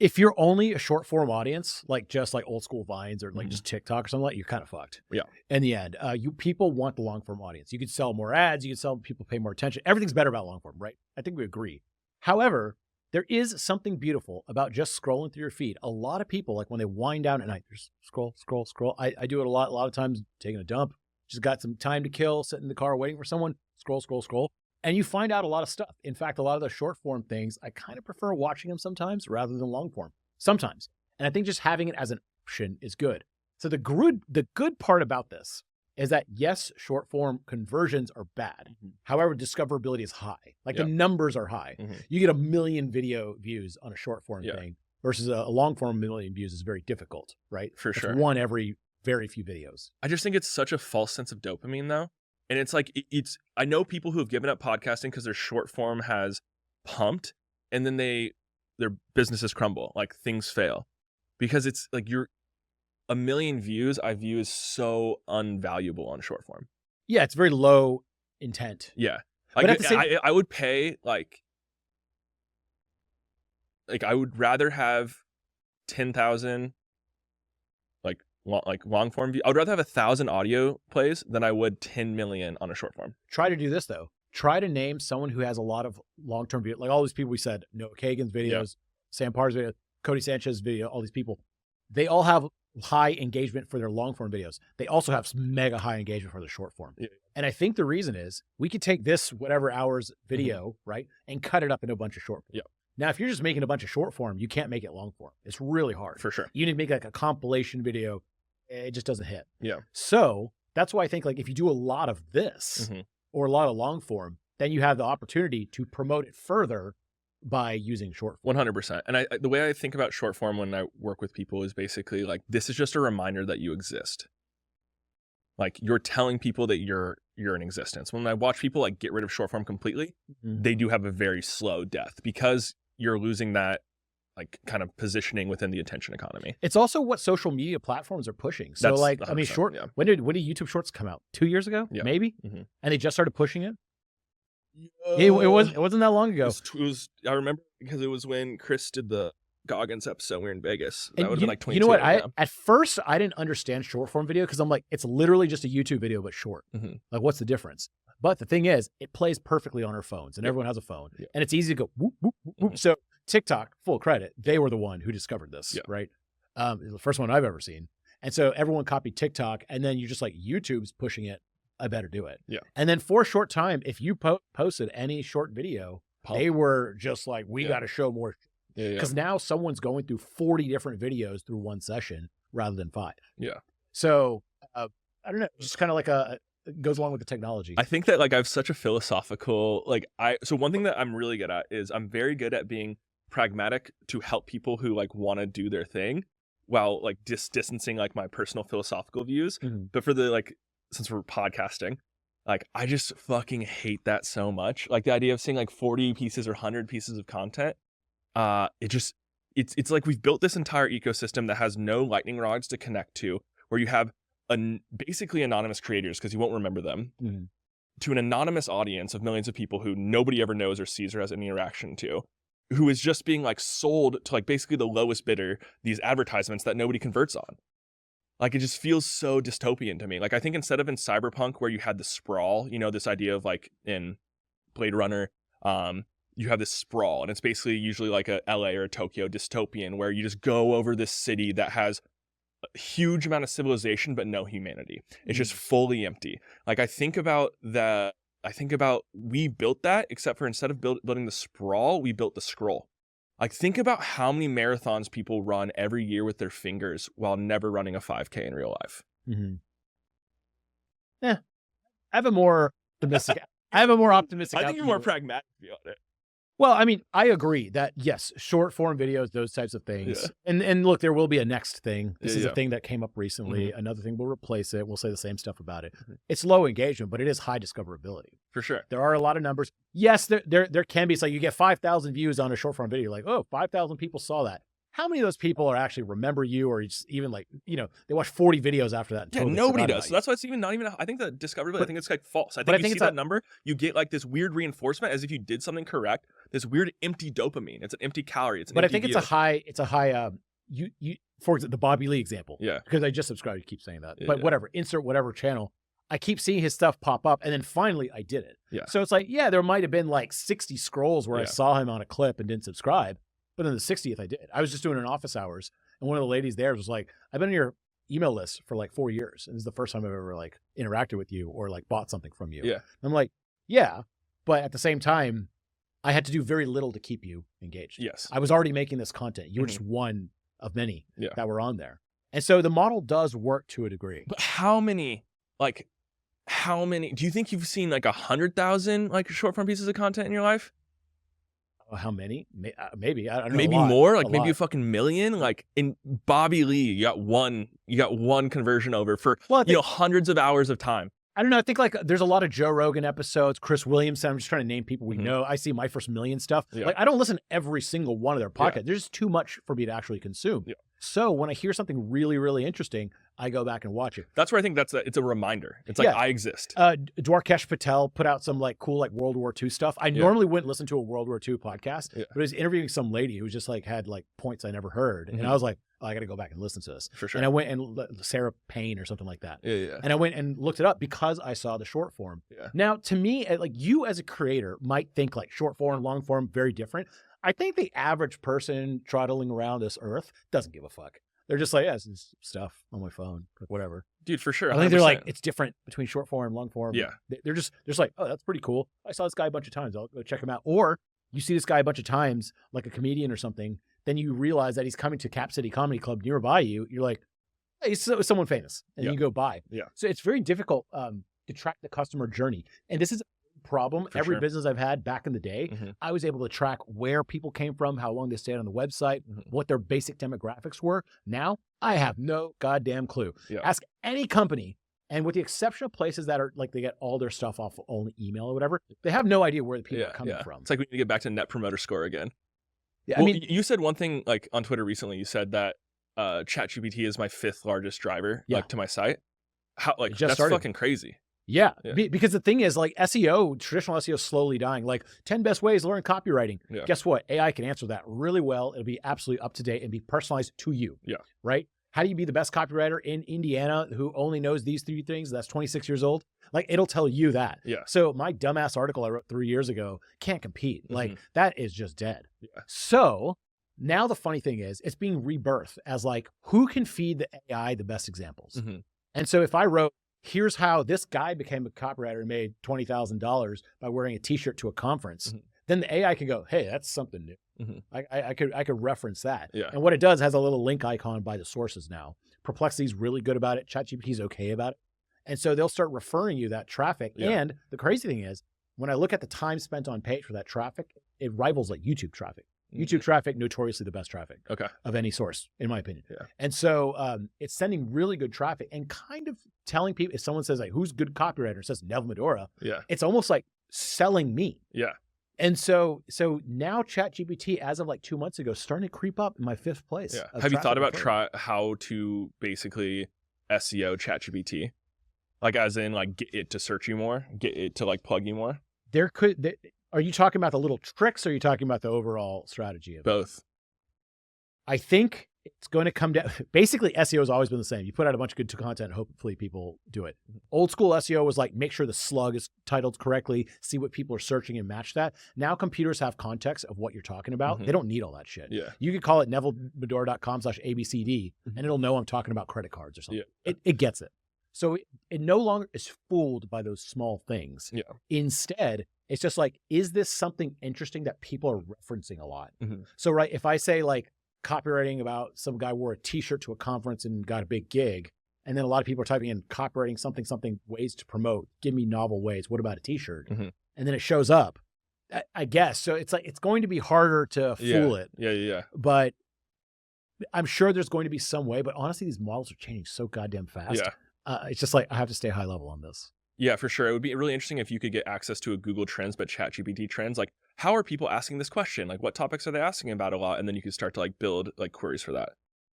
If you're only a short form audience, like just like old school Vines or like just TikTok or something like that, you're kind of fucked. Yeah. In the end, people want the long form audience. You could sell more ads. You could sell people pay more attention. Everything's better about long form, right? I think we agree. However, there is something beautiful about just scrolling through your feed. A lot of people, like when they wind down at night, just scroll. I do it a lot of times taking a dump, just got some time to kill, sitting in the car waiting for someone, scroll. And you find out a lot of stuff. In fact, a lot of the short form things, I kind of prefer watching them sometimes rather than long form sometimes. And I think just having it as an option is good. So the good part about this is that yes, short form conversions are bad. However, discoverability is high. Like the numbers are high. You get 1 million video views on a short form thing versus a long form 1 million views is very difficult, right? For sure. One every very few videos. I just think it's such a false sense of dopamine though. And it's like, I know people who have given up podcasting because their short form has pumped and then their businesses crumble, like things fail. Because it's like 1 million views I view as so unvaluable on short form. Yeah, it's very low intent. Yeah. But at the same... I would pay like I would rather have 10,000 long form view. I would rather have 1,000 audio plays than I would 10 million on a short form. Try to do this though. Try to name someone who has a lot of long-term videos, like all these people we said, Noah Kagan's videos, Sam Parr's video, Cody Sanchez's video, all these people. They all have high engagement for their long-form videos. They also have mega high engagement for their short form. Yeah. And I think the reason is we could take this whatever hours video, right, and cut it up into a bunch of short form. Yeah. Now, if you're just making a bunch of short form, you can't make it long form. It's really hard. For sure. You need to make like a compilation video. It just doesn't hit. Yeah. So that's why I think like if you do a lot of this or a lot of long form, then you have the opportunity to promote it further by using short form. 100%. And the way I think about short form when I work with people is basically like, this is just a reminder that you exist. Like you're telling people that you're in existence. When I watch people like get rid of short form completely, they do have a very slow death because you're losing that like kind of positioning within the attention economy. It's also what social media platforms are pushing. So like, I mean, when did YouTube Shorts come out? 2 years ago, maybe? And they just started pushing it. It wasn't that long ago. It was I remember because it was when Chris did the Goggins episode. We were in Vegas. That would have been like 22. You know what? At first I didn't understand short form video because I'm like, it's literally just a YouTube video but short. Like, what's the difference? But the thing is, it plays perfectly on our phones, and everyone has a phone, and it's easy to go whoop, whoop, whoop, whoop. So TikTok, full credit, they were the one who discovered this, right? The first one I've ever seen. And so everyone copied TikTok, and then you just like, YouTube's pushing it, I better do it. Yeah. And then for a short time, if you posted any short video, they were just like, we got to show more. Because now someone's going through 40 different videos through one session rather than 5. Yeah. So I don't know, just kind of like it goes along with the technology. I think that like I have such a philosophical, so one thing that I'm really good at is I'm very good at being pragmatic to help people who like want to do their thing while like distancing like my personal philosophical views. But for since we're podcasting, like I just fucking hate that so much. Like the idea of seeing like 40 pieces or 100 pieces of content, it's like we've built this entire ecosystem that has no lightning rods to connect to, where you have basically anonymous creators, because you won't remember them, to an anonymous audience of millions of people who nobody ever knows or sees or has any interaction to, who is just being like sold to like basically the lowest bidder these advertisements that nobody converts on. Like it just feels so dystopian to me. Like I think instead of in Cyberpunk where you had the sprawl, you know, this idea of like in Blade Runner, you have this sprawl, and it's basically usually like a LA or a Tokyo dystopian where you just go over this city that has a huge amount of civilization but no humanity. It's just fully empty. Like I think about we built that, except for instead of building the sprawl, we built the scroll. Like think about how many marathons people run every year with their fingers while never running a 5K in real life. Yeah, I have a more optimistic. I think you're more pragmatic on it. Well, I mean, I agree that yes, short form videos, those types of things. And look, there will be a next thing. This is a thing that came up recently. Another thing will replace it. We'll say the same stuff about it. It's low engagement, but it is high discoverability. For sure. There are a lot of numbers. Yes, there can be. It's like you get 5,000 views on a short form video. You're like, oh, 5,000 people saw that. how many of those people are actually remember you, or just even like, they watch 40 videos after that? And Yeah, totally nobody forgot does. about So that's why it's even not even, I think the discoverability, I think it's like false. I but I think you think see it's that number, you get like this weird reinforcement as if you did something correct, this weird empty dopamine. It's an empty calorie. It's an But I empty think view. it's a high, for example, the Bobby Lee example. Yeah. Because I just subscribed, you keep saying that. Yeah, But yeah. whatever, insert whatever channel. I keep seeing his stuff pop up, and then finally I did it. Yeah. So it's like, yeah, there might have been like 60 scrolls where I Yeah. saw him on a clip and didn't subscribe. But in the 60th, I did. I was just doing it in office hours. And one of the ladies there was like, I've been on your email list for like 4 years. And this is the first time I've ever like interacted with you or like bought something from you. Yeah. And I'm like, yeah. But at the same time, I had to do very little to keep you engaged. Yes. I was already making this content. You were just one of many that were on there. And so the model does work to a degree. But how many, do you think you've seen like 100,000 like short form pieces of content in your life? How many? Maybe. I don't know. Maybe more, like maybe a fucking million. Like in Bobby Lee, you got one conversion over for hundreds of hours of time. I don't know. I think like there's a lot of Joe Rogan episodes, Chris Williamson. I'm just trying to name people we know. I see My First Million stuff. Yeah. Like I don't listen to every single one of their podcasts. Yeah. There's just too much for me to actually consume. Yeah. So when I hear something really, really interesting, I go back and watch it. That's where I think it's a reminder. It's like I exist. Dwarkesh Patel put out some like cool like World War II stuff. I normally wouldn't listen to a World War II podcast, but I was interviewing some lady who just like had like points I never heard, and I was like, oh, I got to go back and listen to this. For sure. And I went and Sarah Payne or something like that. Yeah. And I went and looked it up because I saw the short form. Yeah. Now, to me, like you as a creator might think like short form, long form, very different. I think the average person trotting around this earth doesn't give a fuck. They're just like, yeah, this is stuff on my phone, whatever. Dude, for sure. 100%. I think they're like, it's different between short form, long form. Yeah. They're just like, oh, that's pretty cool. I saw this guy a bunch of times. I'll go check him out. Or you see this guy a bunch of times, like a comedian or something. Then you realize that he's coming to Cap City Comedy Club nearby you. You're like, hey, he's someone famous. And you go by. Yeah. So it's very difficult to track the customer journey. And this is a problem. Every business I've had back in the day, I was able to track where people came from, how long they stayed on the website, what their basic demographics were. Now, I have no goddamn clue. Yeah. Ask any company, and with the exception of places that are like they get all their stuff off only email or whatever, they have no idea where the people are coming from. It's like we need to get back to Net Promoter Score again. Yeah, well, I mean, you said one thing like on Twitter recently. You said that ChatGPT is my 5th largest driver like to my site. How like that's fucking crazy. Yeah. Because the thing is like SEO, traditional SEO is slowly dying. Like 10 best ways to learn copywriting. Yeah. Guess what? AI can answer that really well. It'll be absolutely up to date and be personalized to you. Yeah. Right? How do you be the best copywriter in Indiana who only knows these 3 things? That's 26 years old. Like it'll tell you that. Yeah. So my dumbass article I wrote 3 years ago can't compete. Like that is just dead. Yeah. So now the funny thing is it's being rebirthed as like, who can feed the AI the best examples? And so if I wrote, here's how this guy became a copywriter and made $20,000 by wearing a t-shirt to a conference, then the AI can go, hey, that's something new. I could reference that. Yeah. And what it does has a little link icon by the sources now. Perplexity's really good about it. ChatGPT's okay about it. And so they'll start referring you that traffic. Yeah. And the crazy thing is, when I look at the time spent on page for that traffic, it rivals like YouTube traffic. YouTube traffic, notoriously the best traffic of any source, in my opinion. Yeah. And so it's sending really good traffic and kind of telling people, if someone says like, who's good copywriter, says Neville Medhora, it's almost like selling me. Yeah. And so now ChatGPT, as of like 2 months ago, starting to creep up in my 5th place. Yeah. Have you thought about how to basically SEO ChatGPT? Like as in like get it to search you more, get it to like plug you more? Are you talking about the little tricks or are you talking about the overall strategy of it? Both. I think it's going to come down. Basically, SEO has always been the same. You put out a bunch of good content, hopefully people do it. Old school SEO was like, make sure the slug is titled correctly, see what people are searching and match that. Now computers have context of what you're talking about. They don't need all that shit. Yeah. You could call it nevillemedhora.com/ABCD and it'll know I'm talking about credit cards or something. Yeah. It gets it. So it no longer is fooled by those small things. Yeah. Instead, it's just like, is this something interesting that people are referencing a lot? So, right, if I say like copywriting about some guy wore a t-shirt to a conference and got a big gig, and then a lot of people are typing in copywriting something, ways to promote, give me novel ways, what about a t-shirt? And then it shows up, I guess. So it's like, it's going to be harder to fool it. Yeah. But I'm sure there's going to be some way, but honestly, these models are changing so goddamn fast. Yeah. It's just like, I have to stay high level on this. Yeah, for sure. It would be really interesting if you could get access to a Google Trends, but ChatGPT Trends. Like, how are people asking this question? Like, what topics are they asking about a lot? And then you could start to like build like queries for that.